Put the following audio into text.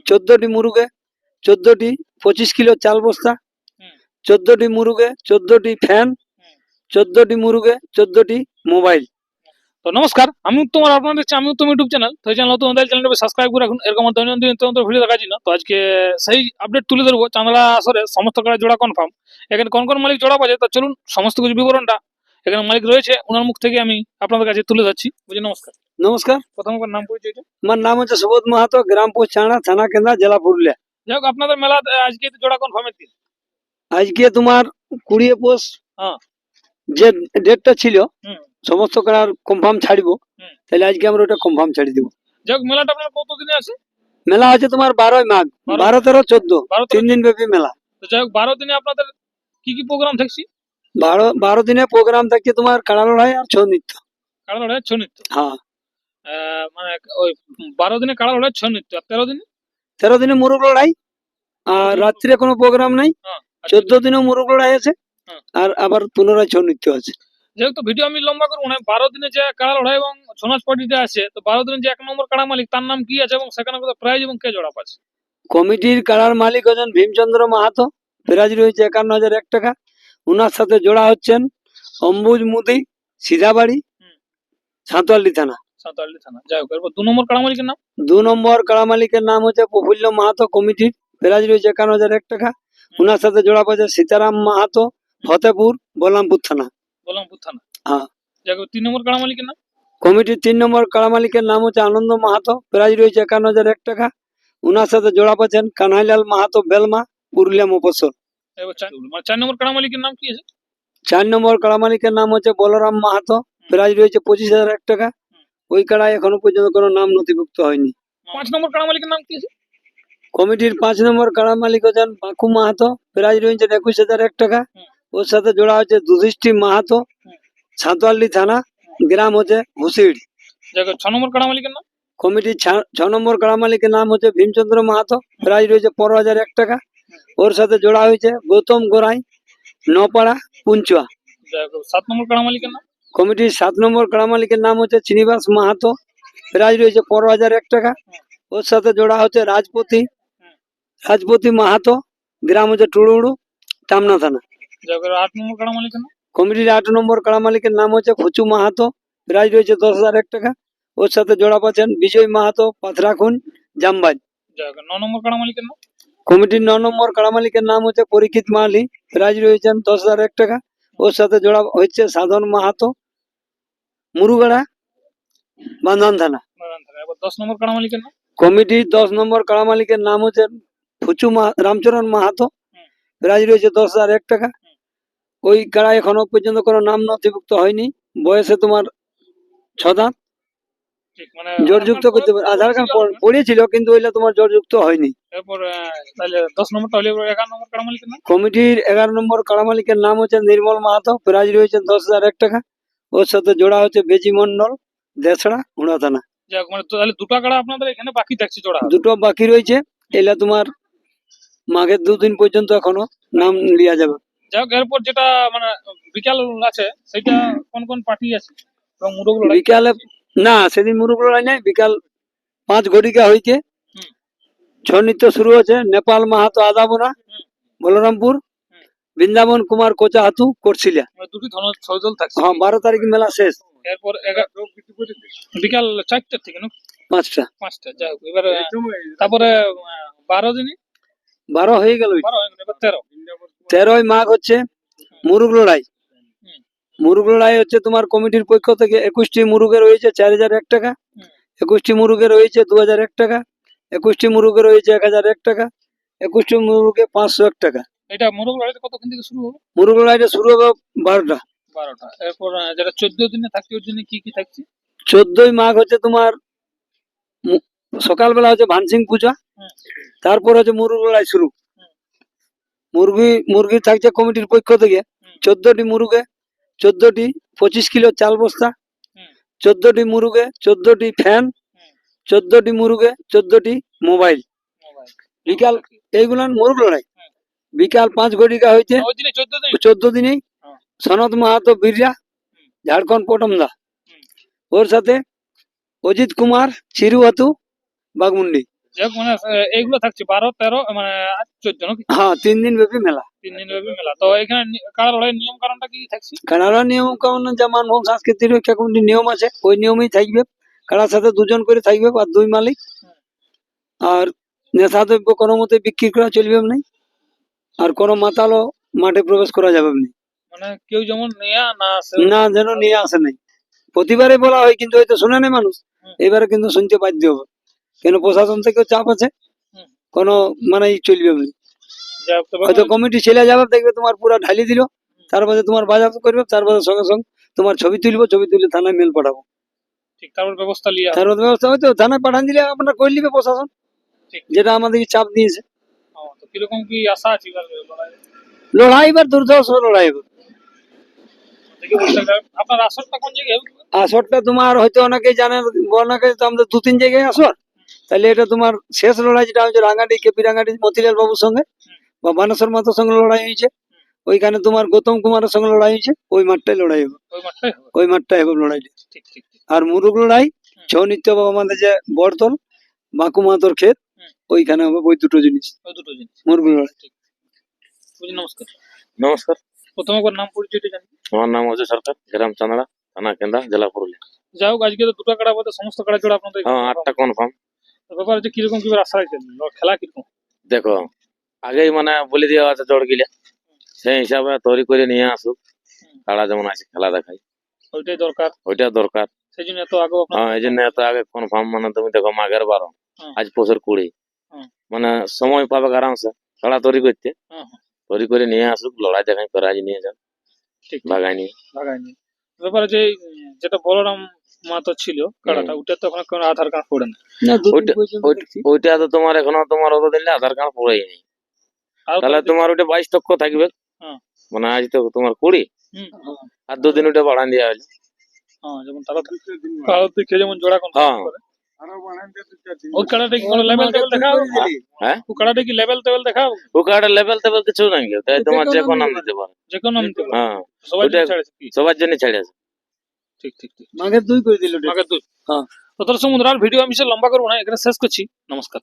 14টি মুরুগে 14টি 25 kilo চাল বস্তা, 14টি মুরুগে 14টি fan, 14টি মুরুগে 14টি mobile. তো নমস্কার, আমি উত্তম আর আপনারা দেখছেন আমি উত্তম ইউটিউব চ্যানেল। তো এই চ্যানেল নতুন হলে চ্যানেলটাকে সাবস্ক্রাইব করে রাখুন এরকম দৈনন্দিন নিত্য নতুন ভিডিও দেখার জন্য। তো আজকে সেই আপডেট তুলে ধরবো চান্দড়া আসরে সমস্ত কাড়া জোড়া কনফার্ম। এখানে কোন কোন মালিক জোড়া পাচ্ছে তা চলুন সমস্ত কিছু বিবরণটা এখানে মালিক রয়েছে ওনার মুখ থেকে আমি আপনাদের কাছে তুলে ধরছি। বুঝি নমস্কার। নমস্কার, প্রথম আমার নাম পরিচয়। আমার নাম হচ্ছে সুবোধ মাহাতো, গ্রাম পোস্ট চাঁড়া, থানা কেন্দ্রা, জেলা পুরুলিয়া। যাই হোক, আপনাদের মেলা আজকে জোড়া কনফার্মের দিন। আজকে তোমার 20 পৌষ হ্যাঁ, যে ডেটটা ছিল হুম, সমস্ত কাড়ার কনফার্ম ছাড়িব, হুম। তাহলে আজকে আমরা ওটা কনফার্ম ছাড়ি দিব। যাই হোক, মেলাটা আপনার কতদিনে আছে? মেলা হচ্ছে তোমার 12ই মাঘ, 12, 13, 14, 3 দিন ব্যাপী মেলা। তো যাই হোক, 12 দিনে আপনাদের কি কি প্রোগ্রাম থাকছে? 12 দিনে প্রোগ্রাম থাকছে তোমার কাড়া লড়াই আর ছৌ নৃত্য। কাড়া লড়াই, ছৌ নৃত্য। হ্যাঁ, মানে ওই 12 দিনে কাড়া লড়াই, ছৌ নৃত্য। আর 13 দিনে? 13 দিনে মুরুগ লড়াই, আর রাত্রে কোনো প্রোগ্রাম নাই। হ্যাঁ, 14 দিনে মুরুগ লড়াই আছে, হ্যাঁ। আর আবার পুনরায় ছৌ নৃত্য আছে। যেহেতু ভিডিও আমি লম্বা করবো না, 12 দিনে যে কাড়া লড়াই এবং ছৌ নাচ পার্টিতে আছে, তো 12 দিনে যে 1 নম্বর কাড়া মালিক তার নাম কি আছে এবং সেখানে কত প্রাইজ এবং কে জোড়া পাচ্ছে? কমিটির কাড়ার মালিক হচ্ছেন ভীমচন্দ্র মাহাতো, প্রাইজ রয়েছে 51,001 টাকা। উনার সাথে জোড়া হচ্ছেন অম্বুজ মুদি, সিধাবাড়ি, সাঁতোয়ালি থানা। সাঁওতালি থানা। যাই হোক, এরপর 2 নম্বর কাড়া মালিকের নাম? 2 নম্বর কাড়া মালিকের নাম হচ্ছে প্রফুল্ল মাহাতো, কমিটির প্রাইজ রয়েছে 51,001 টাকা। উনার সাথে জোড়া পাচ্ছে সীতারাম মাহাতো, ফতেপুর, বলরামপুর থানা। বলরামপুর থানা। হ্যাঁ। যাই হোক, 3 নম্বর কাড়া মালিকের নাম? কমিটির 3 নম্বর কাড়া মালিকের নাম হচ্ছে আনন্দ মাহাতো, প্রাইজ রয়েছে 51,001 টাকা। উনার সাথে জোড়া পাচ্ছেন কানাইলাল মাহাতো, বেলমা, পুরুলিয়া মফস্বল। এবার 4 নম্বর কাড়া মালিকের নাম কি আছে? 4 নম্বর কাড়া মালিকের নাম হচ্ছে বলরাম মাহাতো, প্রাইজ রয়েছে 25,001 টাকা। ওই কাড়ায় এখনো পর্যন্ত কোনো নাম নথিভুক্ত হয়নি। 5 নম্বর কাড়া মালিকের নাম কি আছে? কমিটির 5 নম্বর কাড়া মালিক হচ্ছেন বাঁকু মাহাতো, প্রাইজ রয়েছে 21,001 টাকা। ওর সাথে জোড়া হচ্ছে যুধিষ্ঠির মাহাতো, সাঁতোয়ালি থানা, গ্রাম হচ্ছে হুসিড়। যাই হোক, 6 নম্বর কাড়া মালিকের নাম? কমিটির 6 নম্বর কাড়া মালিকের নাম হচ্ছে ভীমচন্দ্র মাহাতো, প্রাইজ রয়েছে 15,001 টাকা। ওর সাথে জোড়া হয়েছে গৌতম গোরাই, নপাড়া, পুঞ্চুয়া। যাই হোক, 7 নম্বর কাড়া মালিকের নাম? কমিটির 7 নম্বর কাড়া মালিকের নাম হচ্ছে শ্রীনিবাস মাহাতো, প্রাইজ রয়েছে 15,001 টাকা। ওর সাথে জোড়া হচ্ছে রাজপতি মাহাতো, গ্রাম হচ্ছে টুড়ুড়ু, টামনা থানা। যাই হোক, 8 নম্বর কাড়া মালিকের নাম? কমিটির 8 নম্বর কাড়া মালিকের নাম হচ্ছে খুচু মাহাতো, প্রাইজ রয়েছে 10,001 টাকা। ওর সাথে জোড়া পাচ্ছেন বিজয় মাহাতো, পাথরাখুন, জামবাজ। যাই হোক, 9 নম্বর কাড়া মালিকের নাম? কমিটির 9 নম্বর কাড়া মালিকের নাম হচ্ছে পরীক্ষিত মাহালি, প্রাইজ রয়েছেন 10,001 টাকা। ওর সাথে জোড়া হচ্ছে সাধন মাহাতো, মুরুগাড়া, বান্ধান থানা। এবার 10 নম্বর কাড়া মালিকের নাম? কমিটির 10 নম্বর কাড়া মালিকের নাম হচ্ছে রামচরণ মাহাতো, প্রাইজ রয়েছে 10,001 টাকা। ওই কাড়া এখনো পর্যন্ত কোনো নাম নথিভুক্ত হয়নি। বয়সে তোমার 6 দাঁত, মানে জোরযুক্ত করতে পারে। আধার কার্ড পড়েছিল কিন্তু ওইটা তোমার জোরযুক্ত হয়নি। এরপর তাহলে 10 নম্বরটা হলে 11 নম্বর কাড়া মালিকের নাম? কমিটির 11 নম্বর কাড়া মালিকের নাম হচ্ছে নির্মল মাহাতো, প্রাইজ রয়েছে 10,001 টাকা। ওর সাথে জোড়া হচ্ছে বেজি মন্ডল, দেশড়া, হুড়া থানা। যাক, মানে তাহলে 2টা কাড়া আপনাদের এখানে বাকি থাকছে জোড়া? 2টো বাকি রয়েছে। এলা তোমার মাঘের 2 দিন পর্যন্ত এখনো নাম লিয়া যাবে। যাই হোক, এরপর যেটা মানে বিকাল আছে সেটা কোন কোন পার্টি আছে এবং মুরগ লড়াই? বিকালে না, সেদিন মুরুগ লড়াই নাই। বিকাল 5 ঘটিকা হয়েছে। ছৌ নৃত্য শুরু হচ্ছে নেপাল মাহাতো, আদাবোনা, বলরামপুর, বৃন্দাবন কুমার কোচা হাতু, করছিলা। দুটি ছৌ দল থাকছে। হ্যাঁ, 12 তারিখ মেলা শেষ। এরপর বিকাল 4টা থেকে না 5টা। যাই হোক, এবার তারপরে 12 দিনে 12 হয়ে গেল। 12 এবার 13। 13ই মাঘ হচ্ছে মুরুগ লড়াই। মুরুগ লড়াই হচ্ছে তোমার কমিটির পক্ষ থেকে 21টি মুরুগে রয়েছে 4,001 টাকা, 21টি মুরুগে রয়েছে 2,001 টাকা, 21টি মুরুগে রয়েছে 1,001 টাকা, 21টি মুরুগে 501 টাকা। এটা মুরগ লড়াইটা কতক্ষণ থেকে শুরু হবে? মুরুগ লড়াইটা শুরু হবে 12টা। এরপর যেটা 14 দিনে থাকছে ওর দিনে কি কি থাকছে? 14ই মাঘ হচ্ছে তোমার সকালবেলা হচ্ছে ভানসিং পূজা, তারপর হচ্ছে মুরুগ লড়াই শুরু। মুরগি থাকছে কমিটির পক্ষ থেকে 14টি মুরুগে 14টি 25 কিলো চাল বস্তা, 14টি মুরুগে 14টি ফ্যান, 14টি মুরুগে 14টি মোবাইল। বিকাল এইগুলান মুরুগ লড়াই। বিকাল 5 ঘটিকা হয়েছে 14 দিনেই সনত মাহাতো, বিরিয়া, ঝাড়খণ্ড, পটমদা। ওর সাথে অজিত কুমার, চিরুহাতু, বাগমুন্ডি। যাই হোক, মানে এইগুলো থাকছে 12, 13 মানে 14 নাকি? হ্যাঁ 3 দিন ব্যাপী মেলা। 3 দিন ব্যাপী মেলা। তো এখানে কাড়া লড়াইয়ের নিয়ম কারণটা কি থাকছে? কাড়ার নিয়ম কানুন যেমন হোক সাংস্কৃতিক রক্ষা কমিটির নিয়ম আছে, ওই নিয়মেই থাকবে। কাড়ার সাথে 2 জন করে থাকবে আর 2 মালিক। আর নেশা দ্রব্য কোনো মতে বিক্রি করা চলবে না, আর কোনো মাতালও মাঠে প্রবেশ করা যাবে না। মানে কেউ যেমন নেয়া না আসে। না যেন নিয়ে আসে নাই। প্রতিবারে বলা হয় কিন্তু হয়তো শুনে নেই মানুষ, এবারে কিন্তু শুনতে বাধ্য হবে, কেন প্রশাসন থেকেও চাপ আছে। হুম। কোনো মানে চলবে না। যাই হোক, তবে হয়তো কমিটি ছেলে যাবে, দেখবে তোমার পুরো ঢালি দিল, তারপরে তোমার বাজার করবে, তারপরে সঙ্গে সঙ্গে তোমার ছবি তুলবো, ছবি তুলে থানায় মেল পাঠাবো। ঠিক, তারপর ব্যবস্থা লিয়া হবে। তারপর ব্যবস্থা হয়তো থানায় পাঠান দিলে আপনার করে নিবে প্রশাসন, ঠিক। যেটা আমাদেরকে চাপ দিয়েছে। তো কিরকম কি আশা আছে এবার লড়াই? লড়াই এবার দুর্ধর্ষ লড়াই হবে। দেখে বুঝতে পারলাম। আপনার আসরটা কোন জায়গায় হবে? আসরটা তোমার হয়তো অনেকেই জানেন, অনেকে তো আমাদের 2-3 জায়গায় আসর। তাহলে এটা তোমার শেষ লড়াই যেটা হচ্ছে রাঙ্গাটি, কেপি রাঙ্গাটি মতিলাল বাবুর সঙ্গে বা বানেশ্বর মাতার সঙ্গে লড়াই হয়েছে। ওইখানে তোমার গৌতম কুমারের সঙ্গে লড়াই হয়েছে, ওই মাঠটাই লড়াই হবে। ওই মাঠটাই হবে। ওই মাঠটাই হবে লড়াইটা। ঠিক ঠিক ঠিক। আর মুরুগ লড়াই ছৌ নৃত্য বা আমাদের যে বড়তল বাঁকু মাতর ক্ষেত, ওইখানে হবে ওই দুটো জিনিস, ওই দুটো জিনিস। মুরুগ লড়াই। ঠিক। বুঝি, নমস্কার। নমস্কার, প্রথমে একবার নাম পরিচয়টা জানি। আমার নাম অজয় সরকার, গ্রাম চান্দড়া, থানা কেন্দা, জেলা পুরুলিয়া। যাই হোক, আজকে তো দুটো কাড়া বলতে সমস্ত কাড়া জোড়া আপনাদের হ্যাঁ 8টা কনফার্ম। ব্যাপার হচ্ছে কিরকম কি আশা রাখছেন, খেলা কিরকম? দেখো, আগেই মানে বলে দেওয়া আছে জড় গিলা, সেই হিসাবে তৈরি করে নিয়ে আসুক। কাড়া যেমন আছে খেলা দেখাই, ওইটাই দরকার। ওইটা দরকার। সেই জন্য এত আগে আপনার। হ্যাঁ, এই জন্য এত আগে কনফার্ম। মানে তুমি দেখো মাঘের 12, হুম। আজ পৌষের 20, হুম। মানে সময় পাবে আরামসে কাড়া তৈরি করতে। হুম, হুম। তৈরি করে নিয়ে আসুক, লড়াই দেখাই প্রাইজ নিয়ে যান, ঠিক। ভাগাই নিয়ে। লাগাইনি। ব্যাপার যে যেটা বলরাম মাতো ছিল কাড়াটা, ওটা তো এখন কোনো আধার কার্ড পড়ে না। না, দুদিন ওইটা পর্যন্ত ওইটা- দেখছি। ওইটা তো তোমার এখনো তোমার অতদিন আধার কার্ড পড়েই নেই। আর তাহলে তোমার ওটা 22 টক্ক থাকবে। হ্যাঁ। মানে আজ তো তোমার 20, হুম। আর 2 দিন ওটা বাড়ান দেওয়া হলো। হ্যাঁ, যেমন তারা দেখে যেমন জোড়া কোন হ্যাঁ। করে। ওই কাড়াটা কি কোনো লেভেল টেবিল দেখা হবে? হ্যাঁ, ওই কাড়াটা কি লেভেল টেবিল দেখা হবে? ও কার্ডের লেভেল টেবিল কিছু নাই, তাই তোমার যে কোনো নাম দিতে পারে। যে কোনো নিতে পারে। হ্যাঁ, সবাই ওইটা ছাড়েছে কি? সবার জন্য ছেড়ে আছে। ঠিক ঠিক ঠিক। মাঘের 2 করে দিল। আগে তুই। হ্যাঁ। তো দর্শক বন্ধুরা, আর ভিডিও আমি সে লম্বা করবো না, এখানে শেষ করছি। নমস্কার।